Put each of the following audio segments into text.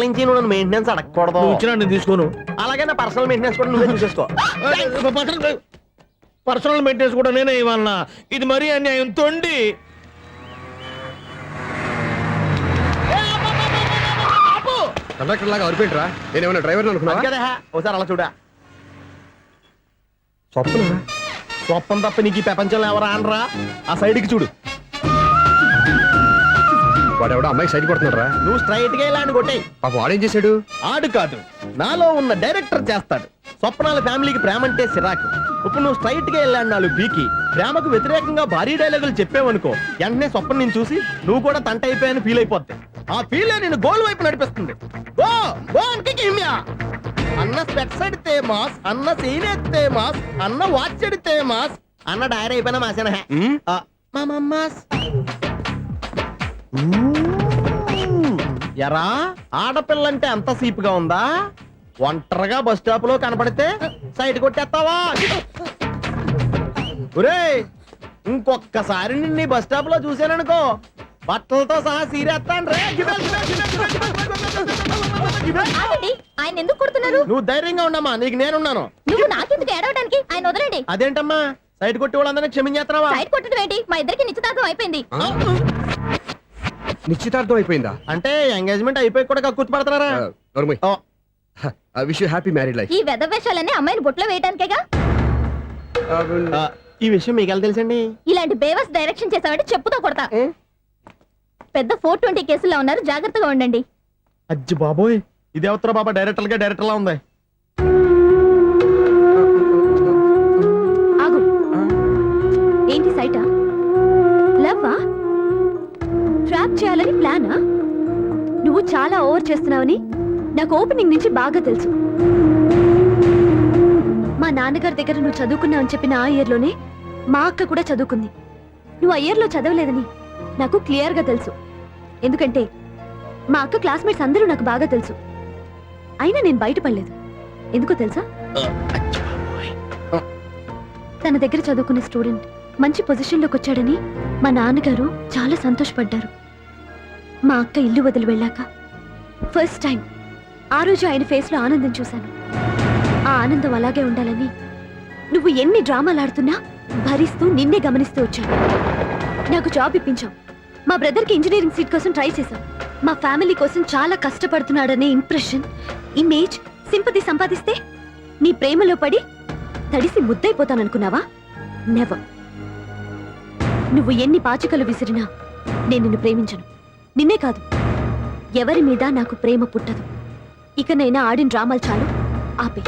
నుంచి నువ్వు నన్ను మెయింటెనెన్స్ అడగకూడదు. ఇచ్చినా నేను తీసుకోను. అలాగే నా పర్సనల్ మెయింటెనెన్స్ కూడా నువ్వే చూసేసుకో. పర్సనల్ మెయింటెనెన్స్ కూడా నేనే ఇవ్వాలన్నా? ఇది మరీ అన్యాయం. తొండి కండక్టర్ లాగా అరిపోయింట్రా. నేనేమన్నా డ్రైవర్ అనుకున్నా కదా. ఒకసారి అలా చూడా. స్వప్న స్వప్నం తప్ప నీకు ఈ ప్రపంచంలో ఎవరా అనరా? ఆ సైడ్కి చూడు. వాడెవడో అమ్మాయి సైడ్ కొడుతున్నారా? నువ్వు స్ట్రైట్ గా ఇలా అని కొట్టాయి. పాప వాడేం చేశాడు? ఆడు కాదు, నాలో ఉన్న డైరెక్టర్ చేస్తాడు. స్వప్నాల ఫ్యామిలీకి ప్రేమ అంటే సిరాకు. ఇప్పుడు నువ్వు స్ట్రైట్ గా వెళ్ళాడు నాలుగు పీకి ప్రేమకు వ్యతిరేకంగా భారీ డైలాగులు చెప్పావనుకో, వెంటనే స్వప్నం నేను చూసి నువ్వు కూడా తంట అయిపోయాను ఫీల్ అయిపోద్ది. ఆ ఫీల్ నేను గోల్ వైపు నడిపిస్తుంది. గో గో హిమ్యా. అన్న స్పెట్స్ అడితే మాస్, అన్న సీన్ ఎత్తే మాస్, అన్న వాచ్ అడితే మాస్, అన్న డైరీ అయిపోయినా మాసేనా మాస్. ఎరా ఆడపిల్లంటే అంత సీప్ గా ఉందా? ఒంటరిగా బస్ స్టాప్ లో కనపడితే సైడ్ కొట్టేస్తావా? ఒరేయ్, ఇంకొక్కసారి నిన్ను బస్ స్టాప్ లో చూసాననుకో, బట్టలతో సహా సీరేస్తాను రే. ఆయన ఎందుకు కొడుతున్నారు? నువ్వు ధైర్యంగా ఉండమ్మా, నీకు నేనున్నాను. నువ్వు నాకెందుకు ఏడవడానికి? ఆయన వదలండి. అదేంటమ్మా సైడ్ కొట్టి వాళ్ళందరినీ క్షమించేస్తున్నావా? సైడ్ కొట్టడం ఏంటి? మా ఇద్దరికి నిశ్చితార్థం అయిపోయింది. నిశ్చితార్థం అయిపోయిందా? అంటే ఎంగేజ్మెంట్ అయిపోయి కూడా కక్కుర్తి పడుతున్నారా? Wish you happy married life. ఈ వెధవేషాలన్నీ అమ్మాయిని బుట్లో వేయడానికేగా. ఈ విషయం మీకు ఎలా తెలుసండి? ఇలాంటి బేవస్ డైరెక్షన్ చేసావంటే చెప్పుతో కొడతా. పెద్ద 420 కేసుల్లో ఉన్నారు, జాగ్రత్తగా ఉండండి. అజ్జి బాబోయ్, ఇది ఎవరు బాబా డైరెక్టర్ గా డైరెక్టర్ లా ఉంది. ఆగు. ఏంటి సైటా? లవ్వా? ట్రాప్ చేయాలని ప్లానా? నువ్వు చాలా ఓవర్ చేస్తున్నావని నాకు ఓపెనింగ్ నుంచి బాగా తెలుసు. మా నాన్నగారి దగ్గర నువ్వు చదువుకున్నావని చెప్పిన ఆ ఇయర్ లోనే మా అక్క కూడా చదువుకుంది. నువ్వు ఆ ఇయర్ లో చదవలేదని నాకు క్లియర్ గా తెలుసు. ఎందుకంటే మా అక్క క్లాస్మేట్స్ అందరూ నాకు బాగా తెలుసు. అయినా నేను బయటపడలేదు. ఎందుకో తెలుసా? తన దగ్గర చదువుకునే స్టూడెంట్ మంచి పొజిషన్లోకి వచ్చాడని మా నాన్నగారు చాలా సంతోషపడ్డారు. మా అక్క ఇల్లు వదిలి వెళ్ళాక ఫస్ట్ టైం ఆ రోజు ఆయన ఫేస్ లో ఆనందం చూశాను. ఆ ఆనందం అలాగే ఉండాలని నువ్వు ఎన్ని డ్రామాలు ఆడుతున్నా భరిస్తూ నిన్నే గమనిస్తూ వచ్చాను. నాకు జాబ్ ఇప్పించావు. మా బ్రదర్కి ఇంజనీరింగ్ సీట్ కోసం ట్రై చేశావు. మా ఫ్యామిలీ కోసం చాలా కష్టపడుతున్నాడనే ఇంప్రెషన్, ఇమేజ్, సింపతి సంపాదిస్తే నీ ప్రేమలో పడి తడిసి ముద్దైపోతాననుకున్నావా? నెవర్. నువ్వు ఎన్ని పాచికలు విసిరినా నేను నిన్ను ప్రేమించను. నిన్నే కాదు, ఎవరి మీద నాకు ప్రేమ పుట్టదు. ఇకనైనా ఆడిన డ్రామాలు చాలు, ఆపే.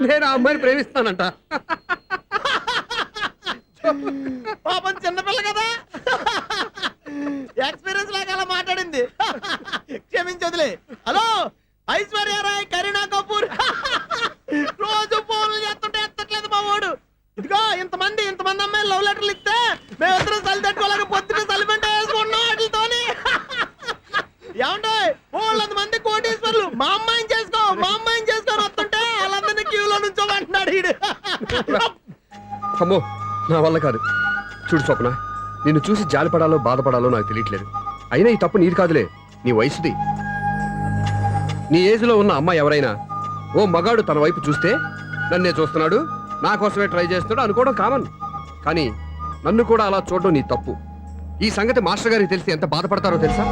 నేను ఆ అమ్మాయిని ప్రేమిస్తానంట. పాపం చిన్నపిల్ల కదా, ఎక్స్పీరియన్స్ లాగా అలా మాట్లాడింది. క్షమించదులే. హలో ఐశ్వర్య రాయ్, కరీనా కపూర్ రోజు ఫోన్లు చేస్తుంటే ఎత్తట్లేదు మా వాడు. ఇదిగో ఇంతమంది అమ్మాయిలు లవ్ లెటర్లు ఇస్తే మేమిద్దరం చలి తట్టుకోలేక పొద్దున చలిమంట వేసుకున్నాం వాటితోని. ఏమంటే వాళ్ళంతమంది కోటీశ్వర్లు మా అమ్మాయిని చేసుకొని వస్తుంటే వాళ్ళందరినీ క్యూలో నుంచోమంటున్నాడు వీడు. అమ్మో, నా వల్ల కాదు. చూడు స్వప్న, నిన్ను చూసి జాలిపడాలో బాధపడాలో నాకు తెలియట్లేదు. అయినా ఈ తప్పు నీది కాదులే, నీ వయసుది. నీ ఏజ్లో ఉన్న అమ్మాయి ఎవరైనా ఓ మగాడు తన వైపు చూస్తే నన్నే చూస్తున్నాడు, నా కోసమే ట్రై చేస్తున్నాడు అనుకోవడం కామన్. కానీ నన్ను కూడా అలా చూడడం నీ తప్పు. ఈ సంగతి మాస్టర్ గారికి తెలిసి ఎంత బాధపడతారో తెలుసా?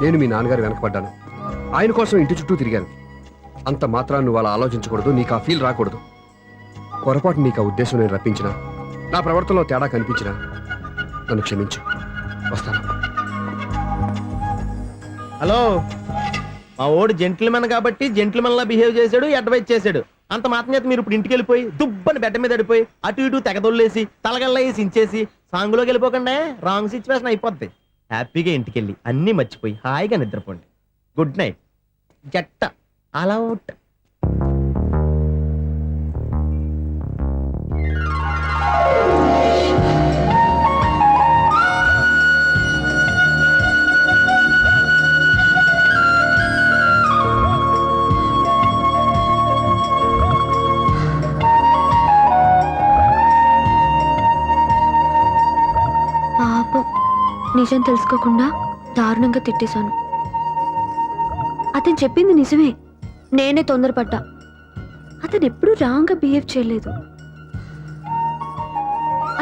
నేను మీ నాన్నగారు వెనకపడ్డాను, ఆయన కోసం ఇంటి చుట్టూ తిరిగాను. అంత మాత్రాన్ని నువ్వు అలా ఆలోచించకూడదు, నీకు ఆ ఫీల్ రాకూడదు. పొరపాటు నీకు ఆ ఉద్దేశం నేను రప్పించినా, నా ప్రవర్తనలో తేడా కనిపించినా నన్ను క్షమించు. వస్తాను. హలో, మా ఓడు జెంటిల్మెన్ కాబట్టి జెంటిల్మెన్ లా బిహేవ్ చేశాడు, అడ్వైజ్ చేశాడు. అంత మాత్రం చేత మీరు ఇప్పుడు ఇంటికి వెళ్ళిపోయి దుబ్బని బెడ్డ మీద పడిపోయి అటు ఇటు తెగదొల్లేసి తలగల్లా వేసి ఇంచేసి సాంగులోకి వెళ్ళిపోకండి. రాంగ్ సిచ్యువేషన్ అయిపోద్ది. హ్యాపీగా ఇంటికి వెళ్ళి అన్నీ మర్చిపోయి హాయిగా నిద్రపోండి. Good night. జట్ట అలా అవుట్. నిజం తెలుసుకోకుండా దారుణంగా తిట్టేశాను. అతను చెప్పింది నిజమే, నేనే తొందరపడ్డా. అతను ఎప్పుడూ రాంగ్గా బిహేవ్ చేయలేదు.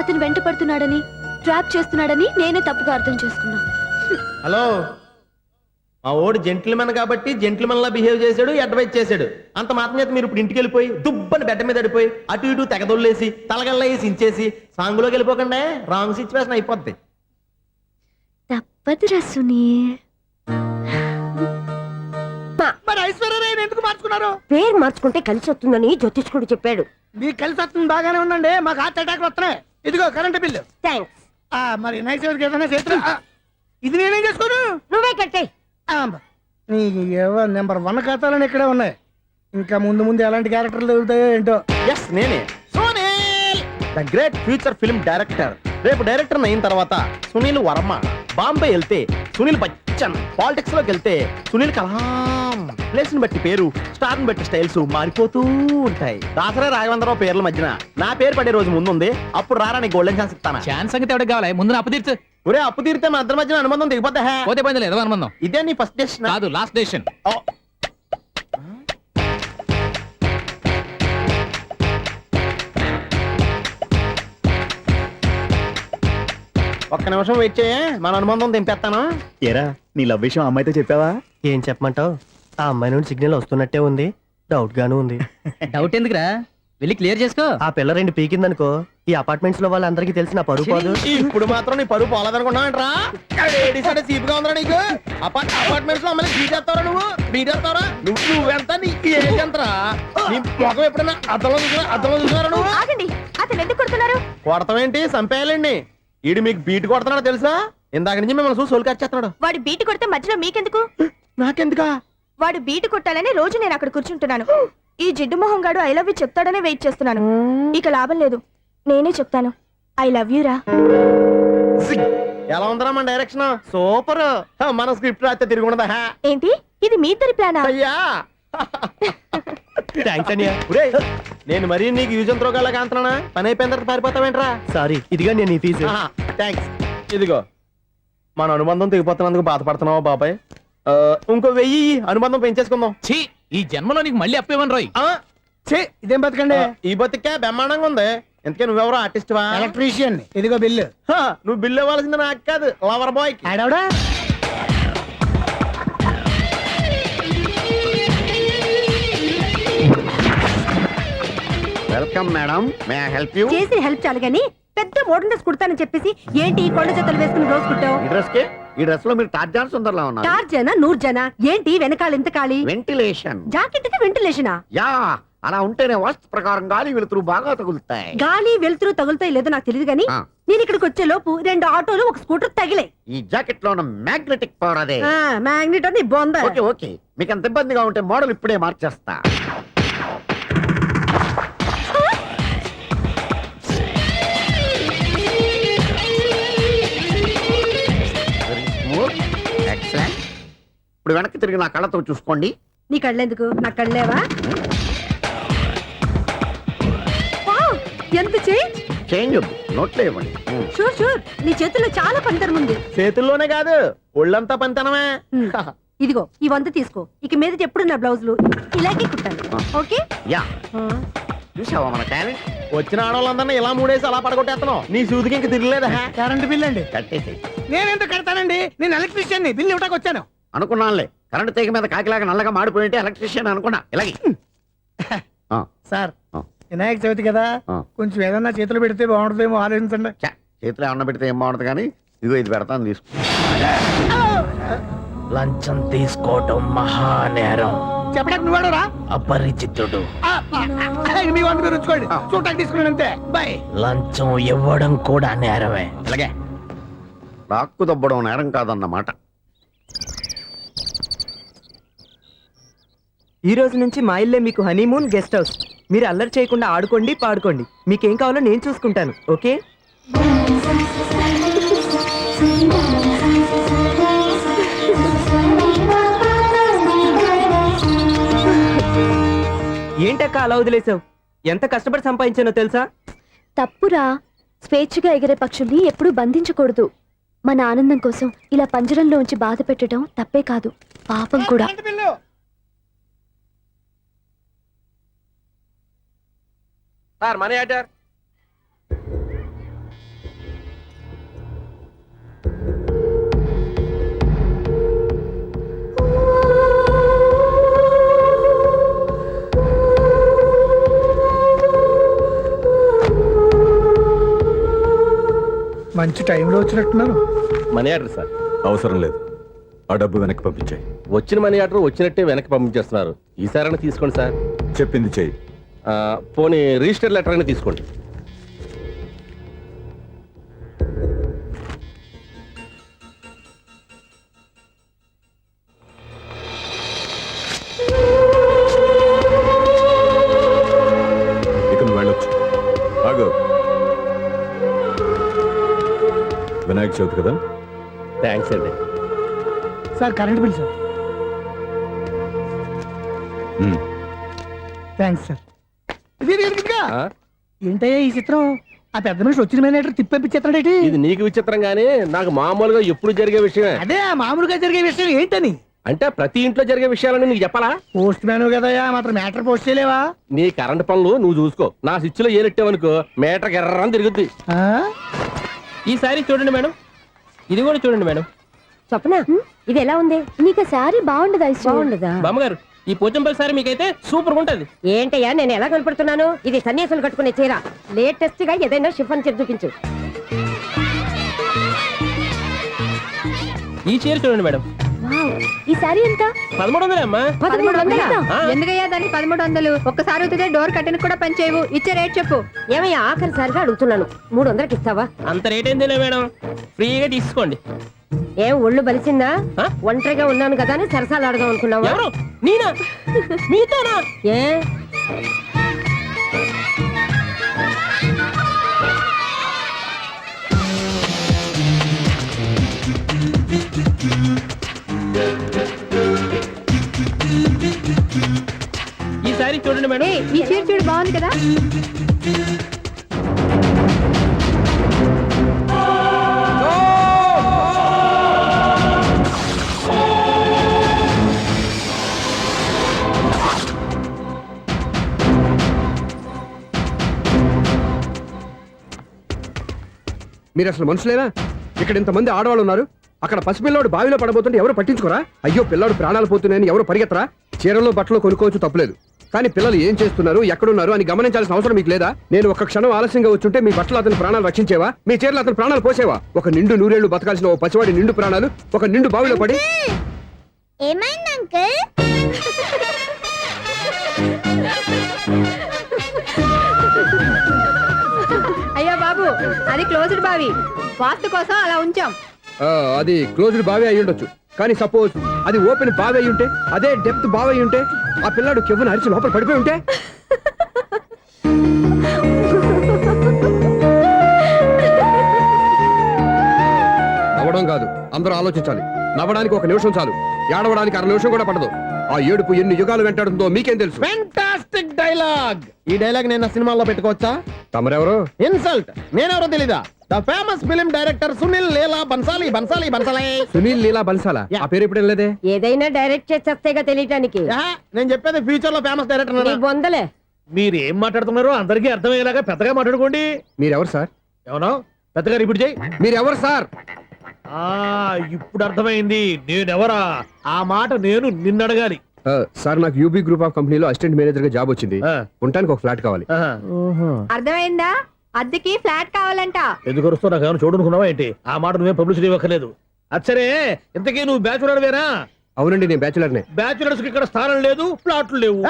అతను వెంట పడుతున్నాడని, ట్రాప్ చేస్తున్నాడని నేనే తప్పుగా అర్థం చేసుకున్నా. హలో, మా ఓడు జెంటిల్మెన్ కాబట్టి జెంటిల్మెన్ లా బిహేవ్ చేశాడు, అడ్వైజ్ చేశాడు. అంత మాత్రం చేత మీరు ఇప్పుడు ఇంటికి వెళ్ళిపోయి దుబ్బని బెడ్ మీద పడిపోయి అటు ఇటు తెగదొల్లేసి తలగల్లా వేసి ఇంచేసి సాంగులోకి వెళ్ళిపోకండి, రాంగ్ సిచ్యువేషన్ అయిపోద్ది. తప్పదురా సునీ. మరి ఐశ్వర్యరాయ్ ఎందుకు మార్చుకున్నారు? పేరు మార్చుకుంటే కలిసి వస్తుందని జ్యోతిష్కుడు చెప్పాడు. మీకు కలిసి వస్తుంది బాగానే ఉందండి, మాకు హార్ట్ అటాక్ వస్తున్నాయి. ఇదిగో కరెంట్ బిల్లు. థ్యాంక్స్. మరి నైట్ ఏదైనా చేతులు ఇది నేనేం చేసుకోను, నువ్వే కట్టే. నీకు నెంబర్ 1 ఖాతాలని ఇక్కడే ఉన్నాయి. ఇంకా ముందు ముందు ఎలాంటి క్యారెక్టర్లు దొరుకుతాయో ఏంటో. ఎస్, నేనే Sunil, the great future film director. రేపు డైరెక్టర్ అయిన తర్వాత సునీల్ వర్మ. బాంబే వెళ్తే సునీల్ బచ్చన్, పాలిటిక్స్ లోకి వెళ్తే సునీల్ కలాం. ప్లేస్ ని బట్టి పేరు, స్టార్ ని బట్టి స్టైల్స్ మారిపోతూ ఉంటాయి. దాసరా రాఘవేంద్రరావు పేర్ల మధ్యన నా పేరు పడే రోజు ముందుంది. అప్పుడు రారా నీ గోల్డెన్ ఛాన్స్ ఇస్తానా? ఛాన్స్ సంగతి ఎవరికి కావాలి, ముందు నా అప్పు తీర్చు. ఒరే, అప్పు తీరితే మా ఇద్దరి మధ్యన అనుబంధం దిగిపోతా. పోతే పోయింది లేదు అనుబంధం. ఇదే నీ ఫస్ట్ డెస్టినేషన్ కాదు, లాస్ట్ డెసిషన్. ఒక్క నిమిషం వెయిట్ చేయ, మన అనుబంధం దింపేస్తాను. ఏరా నీ లవ్ విషయం అమ్మాయితో చెప్పావా? ఏం చెప్పమంటావు? ఆ అమ్మాయి నుండి సిగ్నల్ వస్తున్నట్టే ఉంది, డౌట్ గాను ఉంది. డౌట్ ఎందుకురా, వెళ్ళి క్లియర్ చేసుకో. ఆ పిల్ల 2 పీకిందనుకో, ఈ అపార్ట్మెంట్స్ లో వాళ్ళందరికీ తెలిసిన పరువు పోదు. ఇప్పుడు మాత్రం నీ పరువు పోలేదనుకున్నావంటరా? సీపుగా ఉందా నీకు? అపార్ట్మెంట్స్ లో అమ్మాయి బీటేస్తావరా? బీటేస్తావరా? నువ్వెంత, నీ ఏజ్ ఎంతరా? నీ ముఖం ఎప్పుడైనా అద్దంలో చూసారా నువ్వు? ఆగండి, అతను ఎందుకు కొడుతున్నారు? కొడతామేంటి, చంపేయాలండి. ఈడు మీకు బీట్ కొడుతున్నాడు తెలుసా? ఇందాక నుంచి మిమ్మల్ని చూసి సోల్ కచ్చేస్తున్నాడు. వాడు బీటు కొడితే మధ్యలో మీకెందుకు? నాకెందుకా? వాడు బీటు కొట్టాలని రోజు నేను అక్కడ కూర్చుంటున్నాను. ఈ జిడ్డు మొహం గాడు ఐ లవ్ యూ చెప్తాడనే వెయిట్ చేస్తున్నాను. ఇక లాభం లేదు, నేనే చెప్తాను ఐ లవ్ యూ రా. ఎలా ఉందరా మన డైరెక్షన్? సూపర్. మన స్క్రిప్ట్ రాస్తే తిరిగి ఉండదా? ఏంటి ఇది మీ ఇద్దరి ప్లానా? అయ్యా థ్యాంక్స్ అనియా. నేను మరీ నీకు యూజ్ ఎంతో గల్లా అంటున్నా. పని అయిపోయిన తర్వాత పారిపోతావేంట్రా? సారీ, ఇదిగా నేను ఈ ఫీజు. థ్యాంక్స్. ఇదిగో, మన అనుబంధం తెగిపోతున్నందుకు బాధపడుతున్నావా బాబాయ్? ఇంకో 1000 అనుబంధం పెంచేసుకుందాం. ఛీ, ఈ జన్మలో నీకు మళ్ళీ అప్పేవన్ రాయ్. ఇదేం బతకండి, ఈ బతికే బ్రహ్మాండంగా ఉంది. ఎందుకే నువ్వెవరో ఆర్టిస్ట్ వా? ఎలక్ట్రీషియన్. ఇదిగో బిల్లు. నువ్వు బిల్లు ఇవ్వాల్సింది నాకు కాదు, లవర్ బాయ్. ఆడవడా? Welcome madam, may I help you? చేసి హెల్ప్ చాలు గాని పెద్ద మోడల్ డ్రెస్ కుడతానని చెప్పేసి ఏంటి ఈ కొండ జతలు వేసుకుని రోజు కుట్టావు? ఈ డ్రెస్ లో మీరు టార్జాన్ సుందర్లా ఉన్నారు. చార్జనా 100 జనా ఏంటి వెనకాల ఎంత ఖాళీ? వెంటిలేషన్. జాకెట్ కి వెంటిలేషనా? యా, అలా ఉంటేనే వాస్తు ప్రకారం గాలి వెలుతురు బాగా తగులుతాయి. గాలి వెలుతురు తగులుతాయి లేదో నాకు తెలియదు గాని ఆ. నేను ఇక్కడికి వచ్చే లోపు 2 ఆటోలు ఒక స్కూటర్ తగిలే. ఈ జాకెట్ లో ఉన్న మ్యాగ్నెటిక్ పవర్ అదే. మ్యాగ్నెట్ అని బొంద. ఓకే ఓకే, మీకు అంత ఇబ్బందిగా ఉంటే మోడల్ ఇప్పుడే మార్చేస్తా. ఎక్సలెంట్. ఇప్పుడు వెనక్కి తిరిగి నా కళ్ళతో చూసుకోండి. నీ కళ్ళెందుకు, నా కళ్ళేవా? వావ్, ఎంత చేంజ్. చేంజ్ నోట్లో ఇవ్వండి. షూర్ షూర్, నీ చేతుల్లో చాలా పనితరం ఉంది. చేతుల్లోనే కాదు, ఒళ్ళంతా పంతనమే. ఇదిగో ఈ 100 తీసుకో. ఇక మీద ఎప్పుడు నా బ్లౌజులు ఇలాగే కుట్టాను. ఓకే? యా, చూసావా మన టాలెంట్? వచ్చిన ఆడవాళ్ళందరినీ ఇలా మూడేసి అలా పడగొట్టేస్తున్నావు. నీ సూదికి ఇంక తిరగలేదా? కరెంట్ బిల్ అండి. కట్టేసి నేను ఎందుకు కడతానండి, నేను ఎలక్ట్రీషియన్ ని. బిల్లు ఇవ్వడానికి వచ్చాను. అనుకున్నానులే, కరెంట్ తీగ మీద కాకిలాగా నల్లగా మాడిపోయింటే ఎలక్ట్రీషియన్ అనుకున్నా. ఇలాగే సార్, ఆ. వినాయక చవితి కదా, ఆ. కొంచెం ఏదన్నా చేతులు పెడితే బాగుంటుందేమో ఆలోచించండి. ఛ, చేతిలో ఏమన్నా పెడితే ఏం బాగుంటుంది కానీ ఇదిగో ఇది పెడతాను తీసుకో. లంచం తీసుకోవటం మహానేరం. చెప్పడానికి నువ్వాడరా? అపరిచితుడు. మీ 100 మీరు ఉంచుకోండి, చూడటానికి తీసుకున్నాను అంతే. బాయ్. లంచం ఇవ్వడం కూడా నేరమే. ఇలాగే రాక్కు దబ్బడం నేరం కాదన్నమాట. ఈ రోజు నుంచి మా ఇల్లే మీకు హనీమూన్ గెస్ట్ హౌస్. మీరు అల్లరి చేయకుండా ఆడుకోండి, పాడుకోండి. మీకేం కావాలో నేను చూసుకుంటాను. ఓకే? ఏంటక్క అలా వదిలేసావు? ఎంత కష్టపడి సంపాదించానో తెలుసా? తప్పురా, స్వేచ్ఛగా ఎగిరే పక్షుల్ని ఎప్పుడూ బంధించకూడదు. మన ఆనందం కోసం ఇలా పంజరంలో ఉంచి బాధ పెట్టడం తప్పే కాదు, పాపం కూడా. Current bill. Sir money order. మంచి టైంలో వచ్చినట్టున్నారు. Money order sir. అవసరం లేదు, ఆ డబ్బు వెనక్కి పంపించాయి. వచ్చిన మనీ ఆర్డర్ వచ్చినట్టే వెనక్కి పంపించేస్తున్నారు. ఈసారైనా తీసుకోండి సార్. చెప్పింది చెయ్యి. పోనీ రిజిస్టర్ లెటర్ అయినా తీసుకోండి. ఇక నువ్వు వెళ్ళొచ్చు. ఆగు. వినాయక చవితి కదా, థ్యాంక్స్ అండి. Sir current bill sir. Um. Thanks sir. ఇది ఆ? ఏంటయ్యా ఈ చిత్రం? ఆ పెద్ద మనిషి వచ్చిన మేనేటర్ తిప్పించేస్తాడేటి? ఇది నీకు విచిత్రం గానీ నాకు మామూలుగా ఎప్పుడు జరిగే విషయమే. అదే ఆ మామూలుగా జరిగే విషయం ఏంటని. అంటే ప్రతి ఇంట్లో జరిగే విషయాలని నీకు చెప్పాలా? పోస్ట్ మ్యాన్ కదయ్యా, మాత్రం మ్యాటర్ పోస్ట్ చేయలేవా? నీ కరెంట్ పనులు నువ్వు చూసుకో. నా స్విచ్ లో ఏలెట్టావనుకో మీటర్ ఎర్రని తిరుగుద్ది. ఆ? ఈసారి చూడండి మేడం, ఇది కూడా చూడండి మేడం. స్వప్న ఇది ఎలా ఉంది? నీకు ఆ శారీ బాగుండదా? బాగుండదా? బామ్మగారు, ఈ పోచంపల్లి సారి మీకైతే సూపర్ ఉంటది. ఏంటయ్యా నేను ఎలా కనపడుతున్నాను? ఇది సన్యాసులు కట్టుకునే చీర. లేటెస్ట్ గా ఏదైనా షిఫన్ చీర చూపించు. ఈ చీర చూడండి మేడం, ఈ శారీ ఎంత? 1300 అమ్మా. 1300? ఆ. ఎందుకయ్యా దానికి 1300? ఒక్కసారి అవుతుందే డోర్ కట్టెను కూడా పనిచేయవు. ఇచ్చే రేట్ చెప్పు. ఏమయ్యా ఆఖరిసారిగా అడుగుతున్నాను, 300కి ఇస్తావా? అంత రేట్ ఏందిలే మేడం, ఫ్రీగా తీసుకోండి. ఏం ఒళ్ళు బలిసిందా? ఆ? ఒంటరిగా ఉన్నాను కదా అని సరసాలు అడగా అనుకున్నావా? ఎవరు? నేనా? మీతోనా? ఏ ఈ సారీ చూడండి మేడం. ఈ చీర చూడు బాగుంది కదా. మీరు అసలు మనుషులేనా? ఇక్కడ ఇంతమంది ఆడవాళ్ళు ఉన్నారు, అక్కడ పసిపిల్లాడు బావిలో పడబోతుంటే ఎవరు పట్టించుకోరా? అయ్యో పిల్లాడు ప్రాణాలు పోతున్నాయని ఎవరు పరిగెత్తరా? చీరలో బట్టలు కొనుక్కోవచ్చు, తప్పలేదు. కానీ పిల్లలు ఏం చేస్తున్నారు, ఎక్కడున్నారు అని గమనించాల్సిన అవసరం మీకు లేదా? నేను ఒక క్షణం ఆలస్యంగా వచ్చుంటే మీ బట్టలు అతని ప్రాణాలు రక్షించేవా? మీ చీరలు అతని ప్రాణాలు పోసేవా? ఒక నిండు నూరేళ్లు బతకాల్సిన ఓ పసివాడి నిండు ప్రాణాలు ఒక నిండు బావిలో పడి. ఏమైంది అంకుల్? అయ్యో బాబు, అది క్లోజ్డ్ బావి, వాస్తు కోసం అలా ఉంచాం. అది క్లోజ్డ్ బావి అయి ఉండొచ్చు, కానీ సపోజ్ అది ఓపెన్ బావి అయి ఉంటే, అదే డెప్త్ బావి అయి ఉంటే, ఆ పిల్లాడు కెవ్వున అరిచి లోపల పడిపోయి ఉంటే. నవ్వడం కాదు, అందరూ ఆలోచించాలి. నవ్వడానికి 1 నిమిషం చాలు, ఏడవడానికి 1/2 నిమిషం కూడా పడదు. ఆ ఏడుపు ఎన్ని యుగాలు వెంటాడుతుందో మీకేం తెలుసు? Fantastic dialogue. ఈ డైలాగ్ నేను నా సినిమాల్లో పెట్టుకోవచ్చా? తమరెవరు? ఇన్సల్ట్. నేనెవరో తెలీదా? The famous film director Sunil Leela Bansali. Bansali Bansali. Sunil Leela బన్సాలా? ఆ పేరు ఎప్పుడేం లేదే. ఏదైనా డైరెక్ట్ చేసేస్తేగా తెలియటానికి. నేను చెప్పేది ఫ్యూచర్ లో ఫేమస్ నీ డైరెక్టర్. బొందలే. మీరు ఏం మాట్లాడుతున్నారో అందరికీ అర్థమయ్యేలాగా పెద్దగా మాట్లాడుకోండి. మీరెవరు సార్? ఏమన్నా పెద్దగా రిపీట్ చేయి. మీరెవరు సార్? ఇప్పుడు అర్థమైంది నేనెవరా. ఆ మాట నేను నిన్ను అడగాలి. సార్, నాకు యూబీ గ్రూప్ ఆఫ్ కంపెనీలో అసిస్టెంట్ మేనేజర్ గా జాబ్ వచ్చింది. ఆ. ఉండటానికి ఒక ఫ్లాట్ కావాలి. ఆహా. అర్థమైందా? అద్దెకి ఫ్లాట్ కావాలంట. ఎందుకు వస్తావు? నాకు ఏమైనా చూడనుకున్నావా ఏంటి? ఆ మాట నువ్వే పబ్లిసిటీ ఇవ్వక్కర్లేదు. అచ్చరే, ఇంతకీ నువ్వు బ్యాచులర్ వేరా? అవునండి, నేను బ్యాచులర్నే. బ్యాచులర్స్ కి ఇక్కడ స్థానం లేదు, ప్లాట్లు లేవు.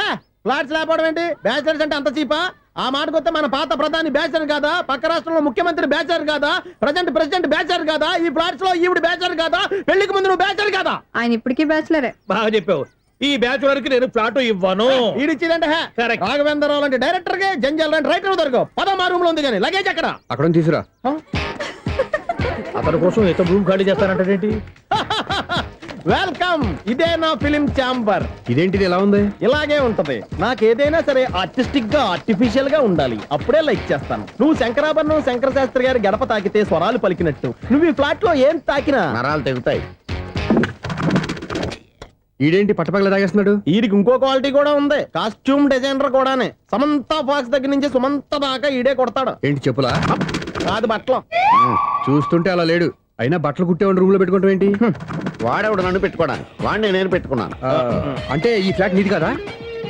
ఫ్లాట్స్ లేకపోవడం ఏంటి? బ్యాచిలర్స్ అంటే అంత చీపా? ఆ మాటకొస్తే మన పాత ప్రధాని బ్యాచర్ కాదా? పక్క రాష్ట్రంలో ముఖ్యమంత్రి బ్యాచర్ కాదా? ప్రెసిడెంట్ బ్యాచర్ కాదా? ఈ ఫ్లాట్స్ లో ఈవిడ బ్యాచర్ కాదా? పెళ్లికి ముందు నువ్వు బ్యాచర్ కాదా? ఆయన ఇప్పటికీ బ్యాచులరే. బాగా చెప్పావు. ఈ బ్యాచులర్ కి నేను ఫ్లాట్ ఇవ్వను. ఈడిచ్చిందంటే Correct. రాఘవేంద్రరావు లాంటి డైరెక్టర్ కి జంజల్ లాంటి రైటర్ దొరకవు. పదమా రూమ్ లో ఉంది కానీ లగేజ్ అక్కడ. అక్కడ తీసురా. అతని కోసం ఎంత రూమ్ ఖాళీ చేస్తానంటే వెల్కమ్. ఇదే నా ఫిలిం ఛాంబర్. ఇదేంటిది ఎలా ఉంది? ఇలాగే ఉంటది. నాకేదైనా సరే ఆర్టిస్టిక్ గా ఆర్టిఫిషియల్ గా ఉండాలి. అప్పుడే లైక్ చేస్తాను. నువ్వు శంకరాభరణం శంకర శాస్త్రి గారి గడప తాకితే స్వరాలు పలికినట్టు నువ్వు ఈ ఫ్లాట్ లో ఏం తాకినా నరాలు తెగుతాయి. ఈడేంటి పట్టపగల తాగేస్తున్నాడు? వీడికి ఇంకో క్వాలిటీ కూడా ఉంది. కాస్ట్యూమ్ డిజైనర్ కూడానే. సమంత ఫాక్స్ దగ్గర నుంచి సుమంత దాకా ఈడే కొడతాడు. ఏంటి చెప్పులా? కాదు బట్టలు. చూస్తుంటే అలా లేడు. అయినా బట్టలు కుట్టేవాడి రూమ్ లో పెట్టుకుంటాం ఏంటి? వాడేవాడు నన్ను పెట్టుకోవడానికి, వాడిని నేను పెట్టుకున్నాను. అంటే ఈ ఫ్లాట్ నీది కదా?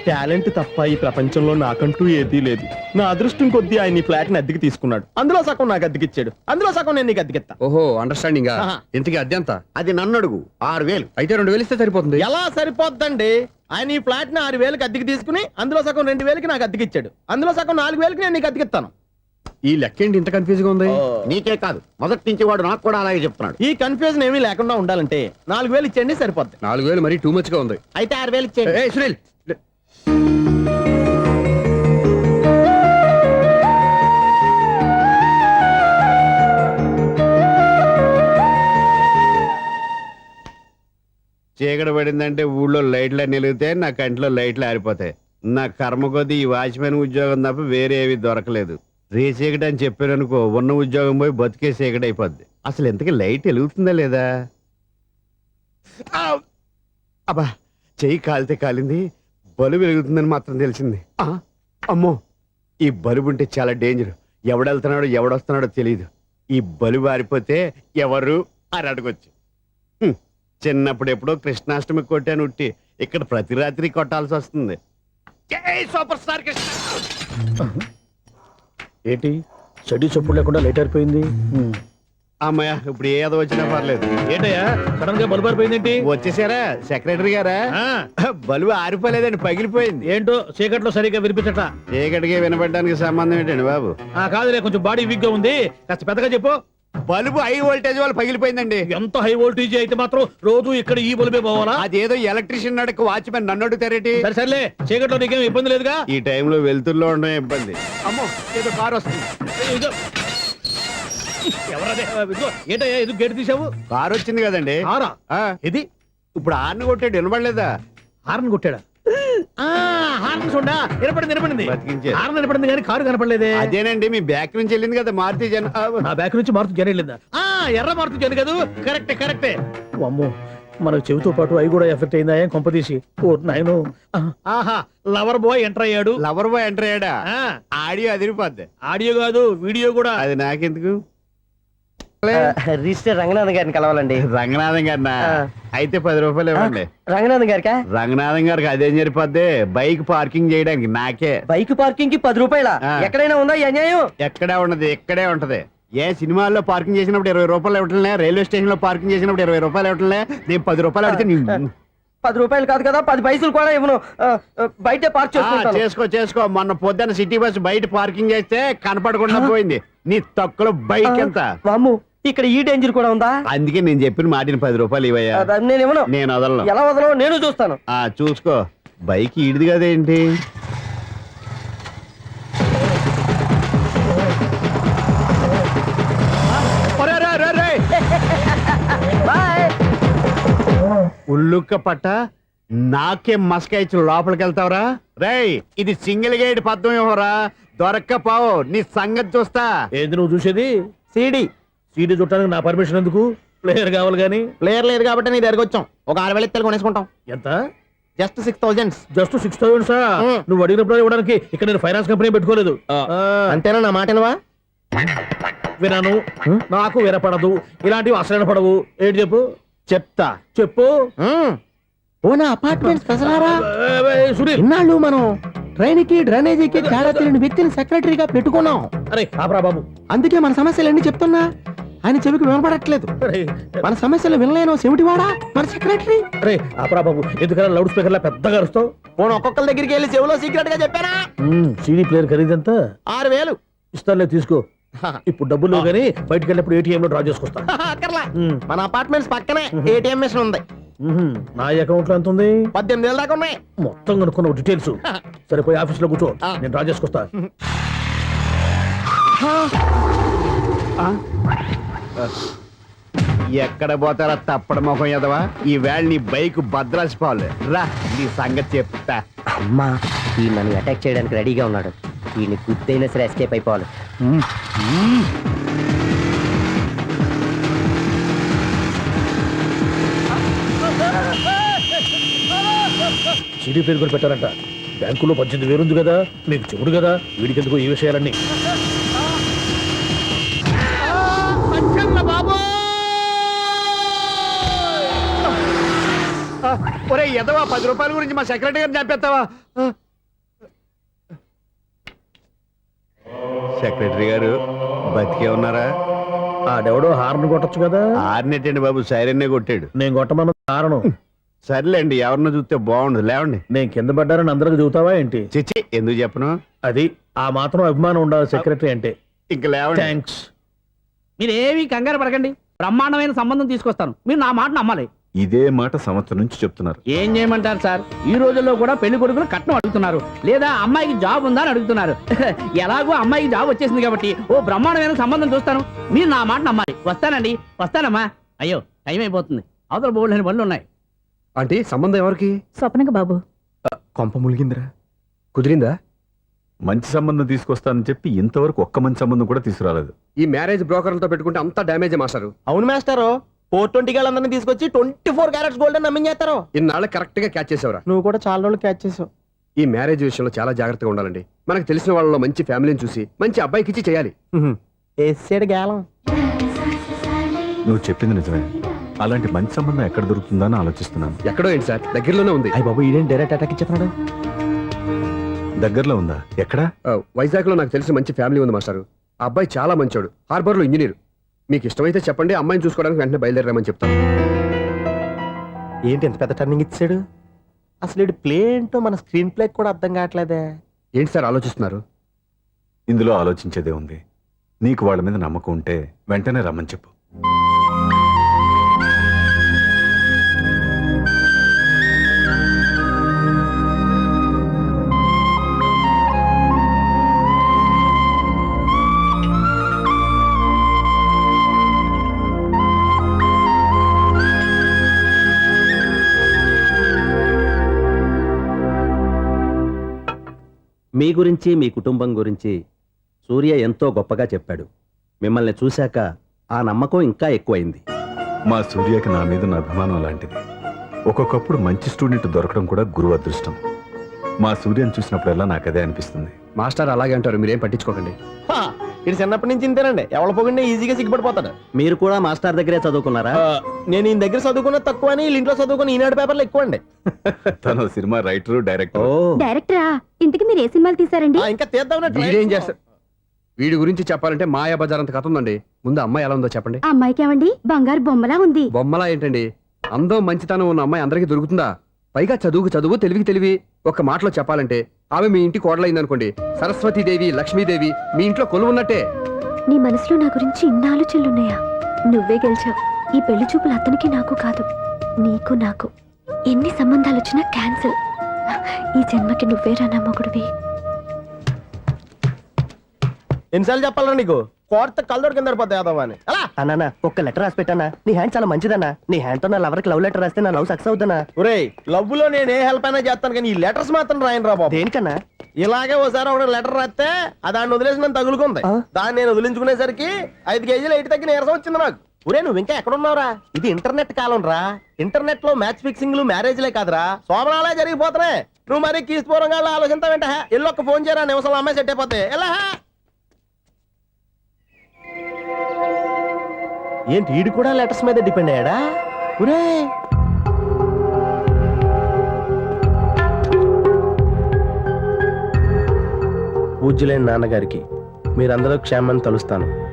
టాలెంట్ తప్ప ఈ ప్రపంచంలో నాకంటూ ఏదీ లేదు. నా అదృష్టం కొద్దీ ఆయన ఈ ఫ్లాట్ ని అద్దెకి తీసుకున్నాడు. అందులో సగం నాకు అద్దెకిచ్చాడు. అందులో సగం నేను నీకు అద్దెకిస్తా. ఓహో, అండర్స్టాండింగ్. ఆహా. ఇంతకీ అద్దె ఎంత? అది నన్ను అడుగు. 6,000. అయితే 2,000 ఇస్తే సరిపోతుంది. ఎలా సరిపోద్దండి? ఆయన ఈ ఫ్లాట్ ని 6,000కి అద్దెకి తీసుకుని అందులో సగం 2,000కి నాకు అద్దెకిచ్చాడు. అందులో సగం 4,000కి నేను నీకు అద్దెకిస్తాను. ఈ లెక్క ఏంటి ఇంత కన్ఫ్యూజ్ గా ఉంది? నీకే కాదు, మొదటి నుంచి వాడు నాకు కూడా అలాగే చెప్తున్నాడు. ఈ కన్ఫ్యూజన్ ఏమీ లేకుండా ఉండాలంటే 4,000 ఇచ్చేయండి, సరిపోద్ది. 4,000 మరీ టూ మచ్ గా ఉంది. అయితే 6,000 ఇచ్చేయండి. ఏయ్, సునీల్. చీకటి పడిందంటే ఊళ్ళో లైట్లు అన్ని వెలిగితే నా కంటిలో లైట్లు ఆరిపోతాయి. నా కర్మ కొద్దీ ఈ వాచ్మెన్ ఉద్యోగం తప్ప వేరే ఏవి దొరకలేదు. రేచీకటి అని చెప్పారనుకో, ఉన్న ఉద్యోగం పోయి బతికే చీకటి అయిపోద్ది. అసలు ఇంతకీ లైట్ వెలుగుతుందా లేదా? అబ్బా, చెయ్యి కాలితే కాలింది, బలుబు వెలుగుతుందని మాత్రం తెలిసింది. అమ్మో, ఈ బలుబు ఉంటే చాలా డేంజర్. ఎవడెళ్తున్నాడో ఎవడొస్తున్నాడో తెలియదు. ఈ బలుబు ఆరిపోతే ఎవరు అని అడగొచ్చు. చిన్నప్పుడు ఎప్పుడో కృష్ణాష్టమి కొట్టాను ఉట్టి, ఇక్కడ ప్రతి రాత్రి కొట్టాల్సి వస్తుంది. జై సూపర్ స్టార్ కృష్ణ. ఏంటి చెడ్డీ చెప్పుడు లేకుండా లేట్ అయిపోయింది? అమ్మయ్య, ఇప్పుడు ఏదో వచ్చినా పర్లేదు. ఏంటయ్యా సడన్ గా బల్బు అయిపోయింది? వచ్చేసారా సెక్రటరీ గారా? బలుబు ఆరిపోలేదండి, పగిలిపోయింది. ఏంటో చీకట్లో సరిగ్గా వినిపించట. చీకటికి వినపడడానికి సంబంధం ఏంటండి బాబు? కాదులే, కొంచెం బాడీ వీక్ గా ఉంది, కాస్త పెద్దగా చెప్పు. బల్బు హై వోల్టేజ్ వాళ్ళు పగిలిపోయిందండి. ఎంత హై వోల్టేజ్ అయితే మాత్రం రోజు ఇక్కడ ఈ బల్బే పోవాలా? అదేదో ఎలక్ట్రీషియన్ నడక వాచ్మెన్ నన్ను అడుగుతారేటి? సరే సర్లే, చీకట్లో నీకేం ఇబ్బంది లేదుగా? ఈ టైంలో వెళ్తుల్లో ఉండడం ఇబ్బంది. అమ్మో, ఏదో కారు వస్తుంది. ఇదిగో. ఎవరదే? ఇదిగో, ఏంటయ్యా ఇది గేట్ తీసావు? కారు వచ్చింది కదండి. కారా? ఇది ఇప్పుడు ఆర్ని కొట్టాడు, వినపడలేదా? హార్న్ కొట్టాడా? హార్న్ చూడా, వినపడింది. బతికించారు. హార్న్ వినపడింది కానీ కారు కనపడలేదే. అదేనండి, మీ బ్యాక్ నుంచి వెళ్ళింది కదా మారుతి జన. నా బ్యాక్ నుంచి మారుతు జన వెళ్ళిందా? ఎర్ర మారుతు జన కదా? కరెక్టే. అమ్మో, మనకు చెవితో పాటు అవి కూడా ఎఫెక్ట్ అయిందా ఏం కొంపదీసి? ఓ నాయను. ఆహా, లవర్ బాయ్ ఎంటర్ అయ్యాడు. లవర్ బాయ్ ఎంటర్ అయ్యాడా? ఆడియో అదిరిపోద్ది. ఆడియో కాదు, వీడియో కూడా. అది నాకెందుకు? రిజిస్టర్ రంగనాథన్ గారిని కలవాలండి. రంగనాథం గారినా? అయితే 10 రూపాయలు ఇవ్వండి. రంగనాథన్ గారికా? రంగనాథం గారికి అదేం సరిపోద్ది, బైక్ పార్కింగ్ చేయడానికి. నాకే బైక్ పార్కింగ్ కి 10 రూపాయల? ఎక్కడైనా ఉందా ఈ అన్యాయం? ఎక్కడే ఉండదు, ఇక్కడే ఉంటది. ఏ సినిమాల్లో పార్కింగ్ చేసినప్పుడు 20 రూపాయలు ఇవ్వట్లే, రైల్వే స్టేషన్ లో పార్కింగ్ చేసినప్పుడు 20 రూపాయలు ఇవ్వట్లే. నేను 10 రూపాయలు అడిగితే 10 రూపాయలు కాదు కదా, 10 పైసలు కూడా ఇవ్వను. బయట పార్క్ చేసుకుంటాను. చేసుకో. మొన్న పొద్దున్న సిటీ బస్ బయట పార్కింగ్ చేస్తే కనపడకుండా పోయింది. నీ తక్కువ బైక్ ఎంత? వామ్ము, ఇక్కడ ఈ డేంజర్ కూడా ఉందా? అందుకే నేను చెప్పిన మాటిని 10 రూపాయలు ఇవ్వయ్యా. నేను ఇవ్వను. నేను వదలను. ఎలా వదలను నేను చూస్తాను. చూసుకో. బైక్ ఈడిది కదేంటి? ఉల్లుక్క పట్ట నాకే మస్క ఇచ్చి లోపలికి వెళ్తావరా? రేయ్, ఇది సింగిల్ గేట్ పద్మం ఇవ్వరా? దొరక్కపోవు, నీ సంగతి చూస్తా. ఏంది నువ్వు చూసేది? సీడీ చుట్టానికి నా పర్మిషన్ ఎందుకు? ప్లేయర్ కావాలి గానీ. ప్లేయర్ లేదు కాబట్టి నీ దగ్గరకు వచ్చాం. ఒక 6,000 ఇత్తలు కొనేసుకుంటాం. ఎంత? జస్ట్ 6,000. Just 6,000 sir? నువ్వు అడిగినప్పుడు ఇవ్వడానికి ఇక్కడ నేను ఫైనాన్స్ కంపెనీ పెట్టుకోలేదు. అంతేనా? నా మాటనువా? వినాను, నాకు వినపడదు. ఇలాంటివి అసలు వినపడవు. ఏంటి చెప్పు? చెప్పు. ఓ నా అపార్ట్మెంట్ ప్రజలారా, సునీల్, ఇన్నాళ్ళు మనం ట్రైన్ కి డ్రైనేజీకి తేడా తెలియని వ్యక్తిని సెక్రటరీగా పెట్టుకున్నాం. అరే ఆపరా బాబు. అందుకే మన సమస్యలన్నీ చెప్తున్నా, ఆయన చెవికి వినపడట్లేదు. మన సమస్యలు వినలేను చెవిటివాడా మన సెక్రటరీ. అరే ఆపరా బాబు, ఎందుకన్నా లౌడ్ స్పీకర్ లా పెద్దగా అరుస్తావు? పోను ఒక్కొక్కరి దగ్గరికి వెళ్ళి చెవిలో సీక్రెట్ గా చెప్పానా? CD player ఖరీదంతా 6,000. ఇస్తానులే, తీసుకో. ఇప్పుడు డబ్బులు లేవు కానీ బయటకు వెళ్ళినప్పుడు ఏటీఎం లో డ్రా చేసుకొస్తా. అక్కర్లా, మన అపార్ట్మెంట్స్ పక్కనే ఏటీఎం మిషన్ ఉంది. నా అకౌంట్ లో ఎంత ఉంది? 18,000 దాకా ఉన్నాయి. మొత్తం కనుక్కున్న డీటెయిల్స్. సరిపోయి ఆఫీస్ లో కూర్చో, నేను డ్రా చేసుకొస్తా. ఎక్కడ పోతారా తప్పడ ముఖం ఎదవా ఈ వేళ నీ బైక్ భద్రాసిపోవాలి రా నీ సంగతి చెప్తా. అమ్మా ఈ నన్ను అటాక్ చేయడానికి రెడీగా ఉన్నాడు. ఈయన గుద్దైనా సరే ఎస్కేప్ అయిపోవాలి. సిడీ పేరు కూడా పెట్టారంట. బ్యాంకులో 18,000 ఉంది కదా, మీకు చెవుడు కదా, వీడికెందుకు ఈ విషయాలన్నీ. ఒరే ఎదవా 10 రూపాయల గురించి మా సెక్రటరీ గారిని చంపేస్తావా? సెక్రటరీ గారు బతికే ఉన్నారా? ఆడెవడో హార్న్ కొట్టచ్చు కదా. ఆరినట్టండి బాబు, సైరన్నే కొట్టాడు. నేను కొట్టమన్న కారణం. సర్లేండి, ఎవరినో చూస్తే బాగుండదు, లేవండి. నేను కింద పడ్డారని అందరికి చూతావా ఏంటి? చిచ్చి ఎందుకు చెప్పను? అది ఆ మాత్రం అభిమానం ఉండాలి సెక్రటరీ అంటే. ఇంక లేవండి. థ్యాంక్స్. మీరేమీ కంగారు పడకండి, బ్రహ్మాండమైన సంబంధం తీసుకొస్తాను. మీరు నా మాట నమ్మాలి. ఇదే మాట సంవత్సరం నుంచి చెప్తున్నారు. ఏం చేయమంటారు సార్, ఈ రోజుల్లో కూడా పెళ్లి కొడుకులు కట్నం అడుగుతున్నారు, లేదా అమ్మాయికి జాబ్ ఉందా అని అడుగుతున్నారు. ఎలాగో అమ్మాయికి జాబ్ వచ్చేసింది కాబట్టి ఓ బ్రహ్మాండమైన సంబంధం చూస్తాను. మీరు నా మాట నమ్మాలి. వస్తానండి, వస్తానమ్మా. అయ్యో టైం అయిపోతుంది, అవతల బోల్డని పనులు ఉన్నాయి. ఆంటీ సంబంధం ఎవరికి? స్వప్నక బాబు. కొంప ములిగిందిరా. కుదిరిందా? మంచి సంబంధం తీసుకొస్తానని చెప్పి ఇంతవరకు ఒక్క మంచి సంబంధం కూడా తీసుకురాలేదు. ఈ మ్యారేజ్ బ్రోకర్లతో పెట్టుకుంటే అంతా డ్యామేజ్ మాస్టారు. అవును మాస్టారు, 420 గాళ్ళందరినీ తీసుకొచ్చి 24 క్యారెట్స్ గోల్డ్ అని నమ్మించేస్తారు. ఇన్నాళ్ళ కరెక్ట్ గా క్యాచ్ చేసేవరా? నువ్వు కూడా చాలా రోజులు క్యాచ్ చేసావు. ఈ మ్యారేజ్ విషయంలో చాలా జాగ్రత్తగా ఉండాలండి. మనకు తెలిసిన వాళ్ళలో మంచి ఫ్యామిలీని చూసి మంచి అబ్బాయికి ఇచ్చి చేయాలి. వేసాడు గేలం. నువ్వు చెప్పింది నిజమే. అలాంటి మంచి సంబంధం ఎక్కడ దొరుకుతుందని ఆలోచిస్తున్నాను. ఎక్కడో ఏంటి సార్, దగ్గరలోనే ఉంది. అయ్య బాబు, ఈడేం డైరెక్ట్ అటాక్ ఇచ్చేస్తున్నాడు. దగ్గరలో ఉందా? ఎక్కడా? వైజాగ్ లో నాకు తెలిసిన మంచి ఫ్యామిలీ ఉంది మాస్టారు. ఆ అబ్బాయి చాలా మంచోడు, హార్బర్ లో ఇంజనీర్. మీకు ఇష్టమైతే చెప్పండి, అమ్మాయిని చూసుకోవడానికి వెంటనే బయలుదేరామని చెప్తాను. ఏంటి ఎంత పెద్ద టర్నింగ్ ఇచ్చాడు? అసలు ఇటు ప్లే ఏంటో మన స్క్రీన్ ప్లే కూడా అర్థం కావట్లేదే. ఏంటి సార్ ఆలోచిస్తున్నారు? ఇందులో ఆలోచించేదే ఉంది. నీకు వాళ్ళ మీద నమ్మకం ఉంటే వెంటనే రమ్మని చెప్పు. మీ గురించి మీ కుటుంబం గురించి సూర్య ఎంతో గొప్పగా చెప్పాడు. మిమ్మల్ని చూశాక ఆ నమ్మకం ఇంకా ఎక్కువైంది. మా సూర్యకి నా మీద ఉన్న అభిమానం లాంటిది. ఒక్కొక్కప్పుడు మంచి స్టూడెంట్ దొరకడం కూడా గురువు అదృష్టం. మా సూర్యని చూసినప్పుడల్లా నాకు అదే అనిపిస్తుంది. మాస్టర్ అలాగే అంటారు, మీరేం పట్టించుకోకండి. ఇది చిన్నప్పటి నుంచి ఇంతేనండి, ఎవరి పొగండి ఈజీగా సిగ్గుపడిపోతాడు. మీరు కూడా మాస్టర్ దగ్గరే చదువుకున్నారా? నేను ఈయన దగ్గర చదువుకున్న తక్కువ అని, ఇంట్లో చదువుకున్న ఈనాడు పేపర్లు ఎక్కువ అండి. తను సినిమా రైటరు, డైరెక్టర్. డైరెక్టరా? ఇంతకీ మీరు ఏ సినిమాలు తీసారండి? ఇంకా తీద్దామని వీడేం చేస్తారు? వీడి గురించి చెప్పాలంటే మాయా బజార్ అంత కథ ఉందండి. ముందు అమ్మాయి ఎలా ఉందో చెప్పండి. ఆ అమ్మాయికి ఏమండి బంగారు బొమ్మలా ఉంది. బొమ్మలా ఏంటండి, అందం మంచితనం ఉన్న అమ్మాయి అందరికీ దొరుకుతుందా? పైగా చదువుకు చదువు, తెలివికి తెలివి. ఒక్క మాటలో చెప్పాలంటే ఆమె మీ ఇంటి కోడలైందనుకోండి, సరస్వతీదేవి, లక్ష్మీదేవి మీ ఇంట్లో కొలువున్నట్టే. నీ మనసులో నా గురించి ఇన్ని ఆలోచనలున్నాయా? నువ్వే గెలిచావు. ఈ పెళ్లి చూపులు అతనికి నాకు కాదు, నీకు నాకు. ఎన్ని సంబంధాలు వచ్చినా క్యాన్సిల్. ఈ జన్మకి నువ్వేరా నా మొగుడివి. ఎన్నిసార్లు చెప్పాలరా నీకు? కోర్త కళ్ళోడు కింద పడిపోతాయి యాదవ్ అని. అలా అన్నా ఒక్క లెటర్ రాసి పెట్టానా? నీ హ్యాండ్ చాలా మంచిదన్నా. నీ హ్యాండ్ తో నా లవర్కి లవ్ లెటర్ రాస్తే నా లవ్ సక్సెస్ అవుతానా? ఒరేయ్, లవ్ లో నేను ఏ హెల్ప్ అయినా చేస్తాను, కానీ ఈ లెటర్స్ మాత్రం రాయను రా బాబు. దేనికన్నా? ఇలాగే ఓసారి ఒక లెటర్ రాస్తే దాన్ని వదిలేసి నన్ను తగులుకుంది. దాన్ని నేను వదిలించుకునేసరికి 5 కేజీలు ఎయిట్ తగ్గి నీరసం వచ్చింది నాకు. ఒరే, నువ్వు ఇంకా ఎక్కడున్నావురా? ఇది ఇంటర్నెట్ కాలం రా. ఇంటర్నెట్ లో మ్యాచ్ ఫిక్సింగ్లు, మ్యారేజ్లే కాదురా, సోమనాలే జరిగిపోతున్నాయి. నువ్వు మరి కీస్పూరంగా ఆలోచించావంటే ఎల్లు ఒక్క ఫోన్ చేయరా, నిమిషంలో అమ్మాయి సెట్ అయిపోతే. ఎలా ఏంటి ఈడు కూడా లెటర్స్ మీద డిపెండ్ అయ్యాడా? ఒరే, పూజ్యులైన నాన్నగారికి మీరందరూ క్షేమాన్ని తలుస్తాను.